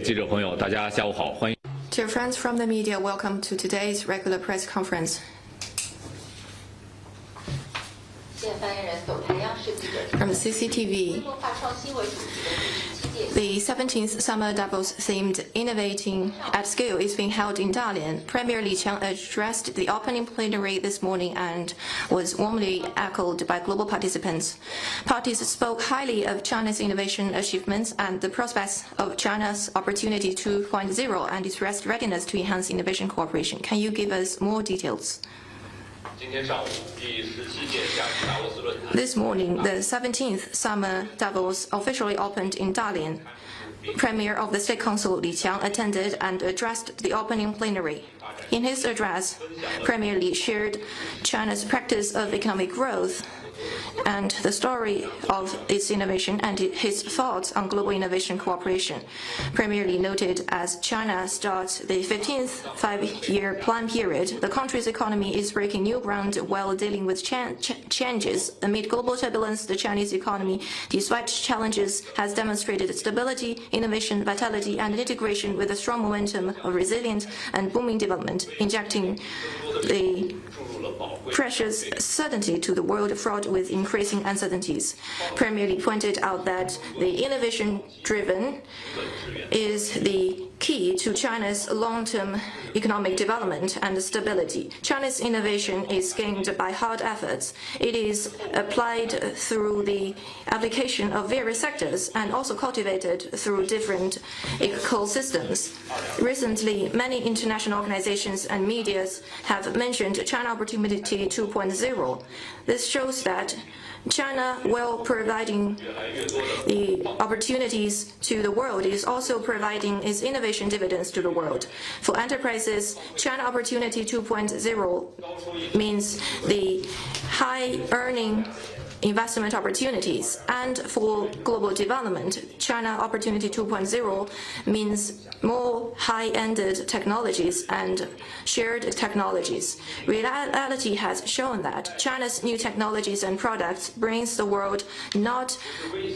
记者朋友，大家下午好，欢迎。Dear friends from the media, welcome to today's regular press conference. From CCTV, the 17th Summer Davos-themed Innovating at Scale is being held in Dalian. Premier Li Qiang addressed the opening plenary this morning and was warmly echoed by global participants. Parties spoke highly of China's innovation achievements and the prospects of China's Opportunity 2.0 and expressed readiness to enhance innovation cooperation. Can you give us more details? This morning, the 17th Summer Davos officially opened in Dalian. Premier of the State Council Li Qiang attended and addressed the opening plenary. In his address, Premier Li shared China's practice of economic growth and the story of its innovation and his thoughts on global innovation cooperation. Premier Li noted as China starts the 15th five-year plan period, the country's economy is breaking new ground while dealing with changes. Amid global turbulence, the Chinese economy, despite challenges, has demonstrated stability, innovation, vitality, and integration with a strong momentum of resilient and booming development, injecting the precious certainty to the world fraught with increasing uncertainties. Premier Li pointed out that the innovation-driven is the key to China's long-term economic development and stability. China's innovation is gained by hard efforts. It is applied through the application of various sectors and also cultivated through different ecosystems. Recently, many international organizations and media have mentioned China Opportunity 2.0. This shows that China, while providing the opportunities to the world, is also providing its innovation dividends to the world. For enterprises, China Opportunity 2.0 means the high-earning investment opportunities, and for global development, China Opportunity 2.0 means more high-ended technologies and shared technologies. Reality has shown that China's new technologies and products brings the world not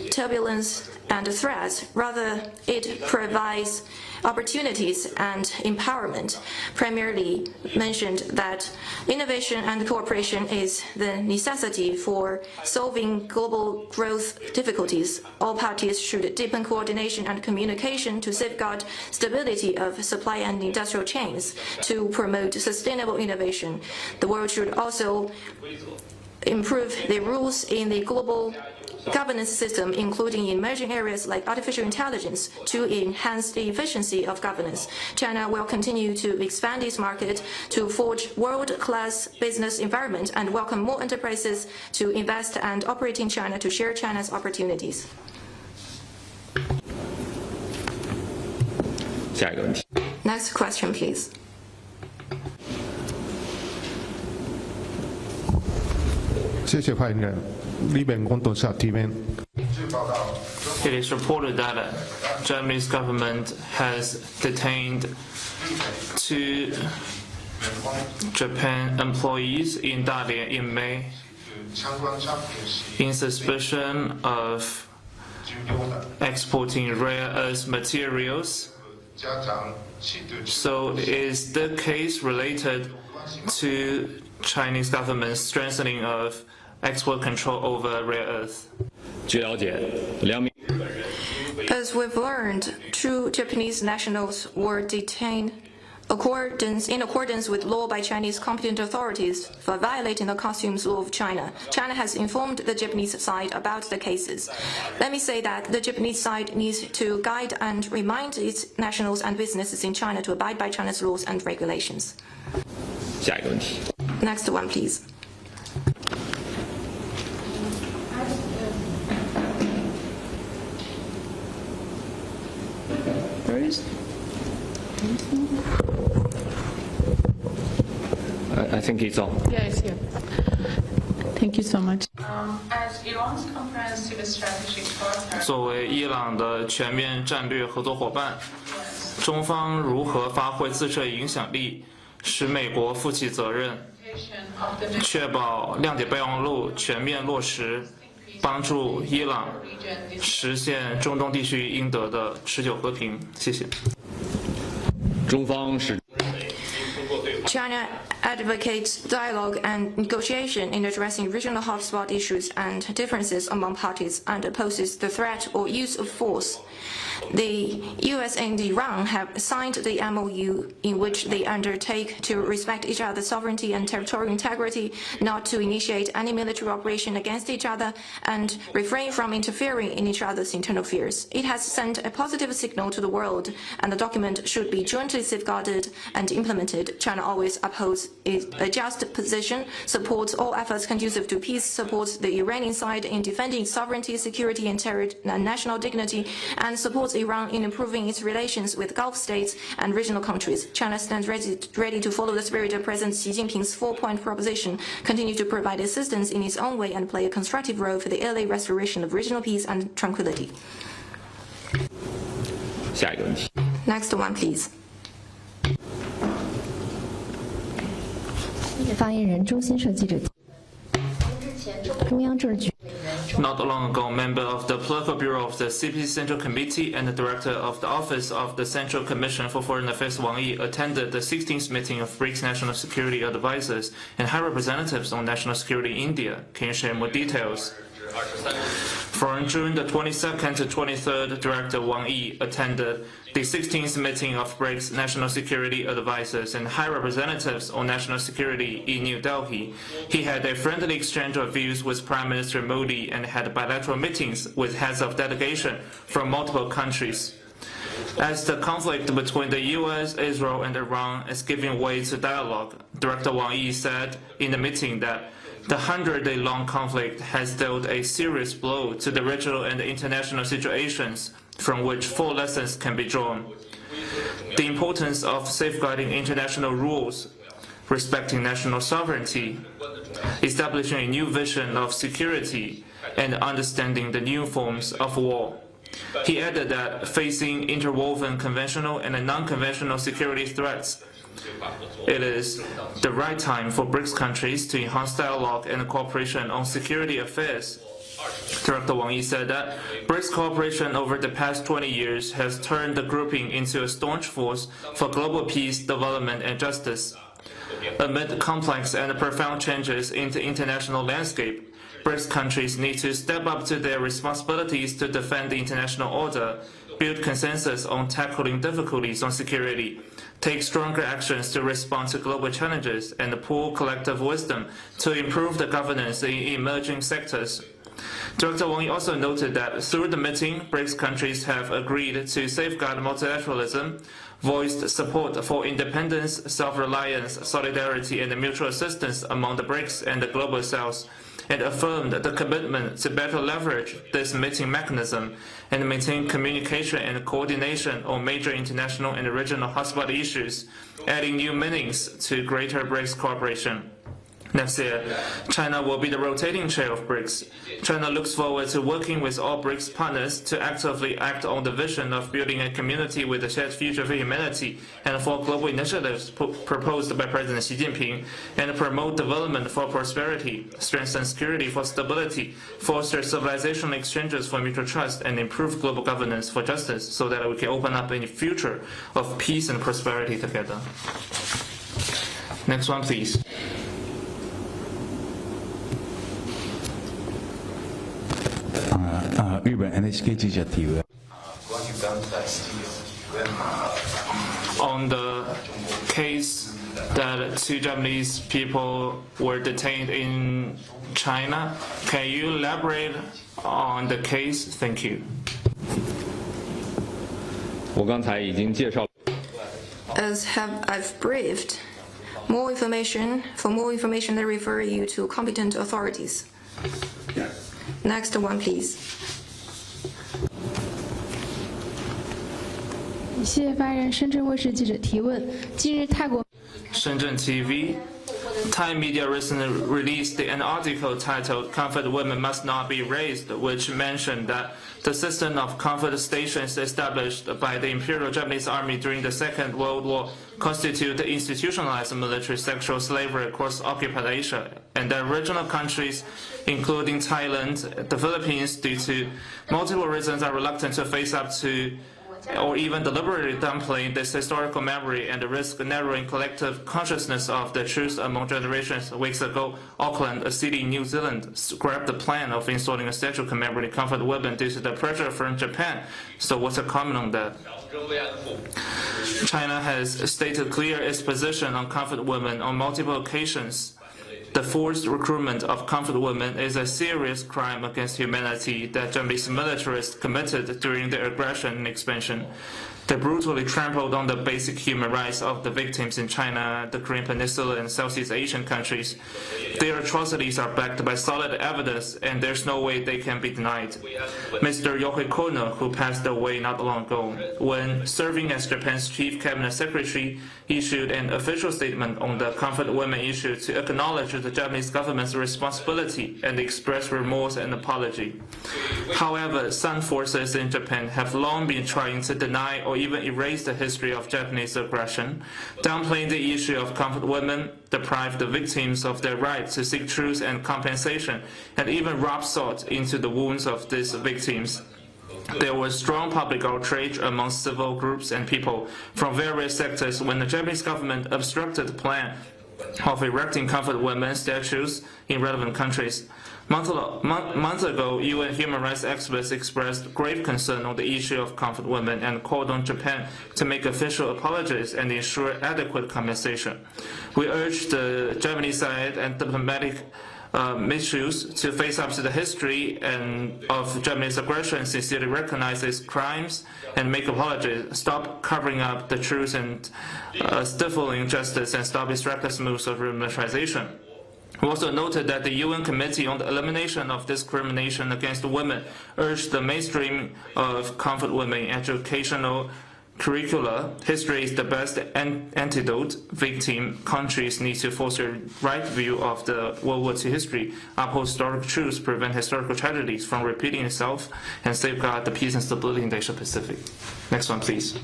turbulence and threats, rather it provides opportunities and empowerment. Premier Li mentioned that innovation and cooperation is the necessity for solving global growth difficulties. All parties should deepen coordination and communication to safeguard stability of supply and industrial chains to promote sustainable innovation. The world should also improve the rules in the global governance system, including in emerging areas like artificial intelligence, to enhance the efficiency of governance. China will continue to expand its market to forge world-class business environment and welcome more enterprises to invest and operate in China to share China's opportunities. 下一个问题。 Next question, please. It is reported that Japanese government has detained 2 Japan employees in Dalian in May in suspicion of exporting rare earth materials. So is the case related to Chinese government's strengthening of export control over rare earth? As we've learned, 2 Japanese nationals were detained in accordance with law by Chinese competent authorities for violating the customs law of China. China has informed the Japanese side about the cases. Let me say that the Japanese side needs to guide and remind its nationals and businesses in China to abide by China's laws and regulations. 下一个问题。 Next one, please. I think it's on. Yeah, it's here. Thank you so much. As Iran's comprehensive strategic partner, 作为伊朗的全面战略合作伙伴，中方如何发挥自身影响力，使美国负起责任，确保谅解备忘录全面落实，帮助伊朗实现中东地区应得的持久和平。谢谢。中方是。 China advocates dialogue and negotiation in addressing regional hotspot issues and differences among parties and opposes the threat or use of force. The US and Iran have signed the MOU in which they undertake to respect each other's sovereignty and territorial integrity, not to initiate any military operation against each other, and refrain from interfering in each other's internal affairs. It has sent a positive signal to the world, and the document should be jointly safeguarded and implemented. China always upholds a just position, supports all efforts conducive to peace, supports the Iranian side in defending sovereignty, security, and national dignity, and supports Iran in improving its relations with Gulf states and regional countries. China stands ready to follow the spirit of President Xi Jinping's four-point proposition, continue to provide assistance in its own way, and play a constructive role for the early restoration of regional peace and tranquility. 下一个问题。 Next one, please. 发言人中新社记者。中央政治局。 Not long ago, member of the Political Bureau of the CPC Central Committee and the director of the Office of the Central Commission for Foreign Affairs Wang Yi attended the 16th meeting of BRICS National Security Advisors and High Representatives on National Security in India. Can you share more details? From June the 22nd to 23rd, Director Wang Yi attended the 16th meeting of BRICS National Security Advisors and High Representatives on National Security in New Delhi. He had a friendly exchange of views with Prime Minister Modi and had bilateral meetings with heads of delegation from multiple countries. As the conflict between the US, Israel, and Iran is giving way to dialogue, Director Wang Yi said in the meeting that the 100-day-long conflict has dealt a serious blow to the regional and international situations from which 4 lessons can be drawn. The importance of safeguarding international rules, respecting national sovereignty, establishing a new vision of security, and understanding the new forms of war. He added that facing interwoven conventional and non-conventional security threats, it is the right time for BRICS countries to enhance dialogue and cooperation on security affairs. Director Wang Yi said that BRICS cooperation over the past 20 years has turned the grouping into a staunch force for global peace, development, and justice. Amid complex and profound changes in the international landscape, BRICS countries need to step up to their responsibilities to defend the international order, build consensus on tackling difficulties on security, take stronger actions to respond to global challenges, and pool collective wisdom to improve the governance in emerging sectors. Director Wang Yi also noted that through the meeting, BRICS countries have agreed to safeguard multilateralism, voiced support for independence, self-reliance, solidarity, and mutual assistance among the BRICS and the global south, and affirmed the commitment to better leverage this meeting mechanism and maintain communication and coordination on major international and regional hotspot issues, adding new meanings to greater BRICS cooperation. Next year, China will be the rotating chair of BRICS. China looks forward to working with all BRICS partners to actively act on the vision of building a community with a shared future for humanity and for global initiatives proposed by President Xi Jinping, and promote development for prosperity, strengthen security for stability, foster civilizational exchanges for mutual trust, and improve global governance for justice so that we can open up a future of peace and prosperity together. Next one, please. 日本 NHK 記者提问。 On the case that 2 Japanese people were detained in China, can you elaborate on the case? Thank you. 我刚才已经介绍。 As I've briefed, for more information, I refer you to competent authorities. Next one, please. 谢谢发言人深圳卫视记者提问。近日，泰国 Shenzhen TV Thai media recently released an article titled "Comfort Women Must Not Be Raised," which mentioned that the system of comfort stations established by the Imperial Japanese Army during the Second World War constitute institutionalized military sexual slavery across occupied Asia, and that regional countries, including Thailand, the Philippines, due to multiple reasons, are reluctant to face up to or even deliberately downplaying this historical memory and risk narrowing collective consciousness of the truth among generations. Weeks ago, Auckland, a city in New Zealand, scrapped the plan of installing a statue commemorating comfort women due to the pressure from Japan. So what's the comment on that? China has stated clear its position on comfort women on multiple occasions. The forced recruitment of comfort women is a serious crime against humanity that Japanese militarists committed during their aggression and expansion. They brutally trampled on the basic human rights of the victims in China, the Korean Peninsula, and Southeast Asian countries. Their atrocities are backed by solid evidence, and there's no way they can be denied. Mr. Yohei Kono, who passed away not long ago, when serving as Japan's chief cabinet secretary, issued an official statement on the comfort women issue to acknowledge the Japanese government's responsibility and express remorse and apology. However, some forces in Japan have long been trying to deny or even erase the history of Japanese aggression, downplaying the issue of comfort women, deprive the victims of their right to seek truth and compensation, and even rub salt into the wounds of these victims. There was strong public outrage among civil groups and people from various sectors when the Japanese government obstructed the plan of erecting comfort women statues in relevant countries. Months ago, UN human rights experts expressed grave concern on the issue of comfort women and called on Japan to make official apologies and ensure adequate compensation. We urge the Japanese side and diplomatic issues to face up to the history of Japanese aggression, sincerely recognize its crimes, and make apologies. Stop covering up the truth and stifling justice, and stop its reckless moves of remilitarization. We also noted that the UN Committee on the Elimination of Discrimination Against Women urged the mainstreaming of comfort women in educational curricula. History is the best antidote. Victim countries need to foster right view of the World War II history, uphold historic truths, prevent historical tragedies from repeating itself, and safeguard the peace and stability in the Asia Pacific. Next one, please.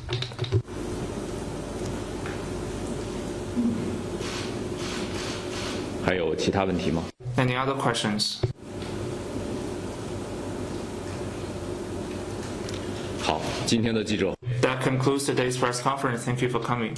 Any other questions? 好，今天的记者。 That concludes today's press conference. Thank you for coming.